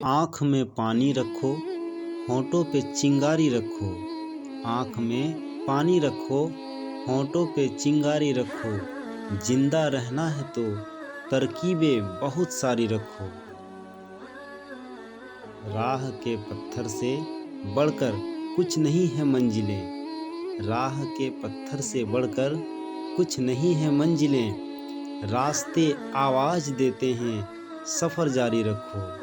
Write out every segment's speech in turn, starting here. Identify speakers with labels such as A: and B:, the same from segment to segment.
A: आँख में पानी रखो, होंठों पे चिंगारी रखो। आँख में पानी रखो, होंठों पे चिंगारी रखो। जिंदा रहना है तो तरकीबें बहुत सारी रखो। राह के पत्थर से बढ़कर कुछ नहीं है मंजिलें। राह के पत्थर से बढ़कर कुछ नहीं है मंजिलें। रास्ते आवाज देते हैं, सफ़र जारी रखो।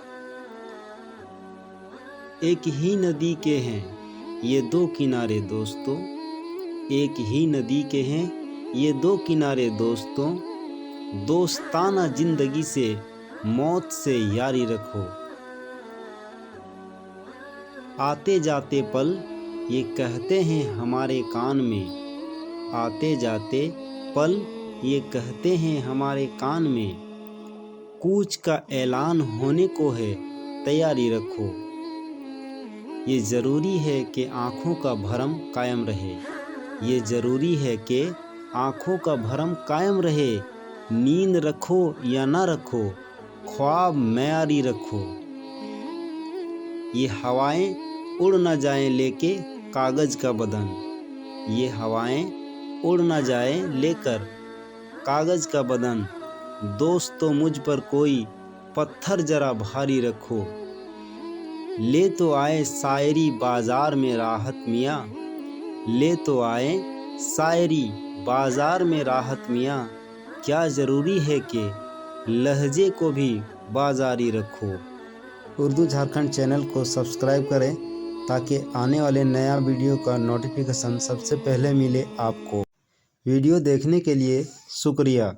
A: एक ही नदी के हैं ये दो किनारे दोस्तों। एक ही नदी के हैं ये दो किनारे दोस्तों। दोस्ताना जिंदगी से मौत से यारी रखो। आते जाते पल ये कहते हैं हमारे कान में। आते जाते पल ये कहते हैं हमारे कान में। कूच का ऐलान होने को है, तैयारी रखो। ये ज़रूरी है कि आँखों का भरम कायम रहे। ये ज़रूरी है कि आँखों का भरम कायम रहे। नींद रखो या ना रखो, ख्वाब मयारी रखो। ये हवाएं उड़ ना जाएं लेके कागज़ का बदन। ये हवाएं उड़ ना जाएं लेकर कागज़ का बदन। दोस्तों मुझ पर कोई पत्थर जरा भारी रखो। ले तो आए शायरी बाज़ार में राहत मियाँ। ले तो आए शायरी बाज़ार में राहत मियाँ। क्या ज़रूरी है कि लहजे को भी बाज़ारी रखो। उर्दू झारखंड चैनल को सब्सक्राइब करें ताकि आने वाले नया वीडियो का नोटिफिकेशन सबसे पहले मिले आपको। वीडियो देखने के लिए शुक्रिया।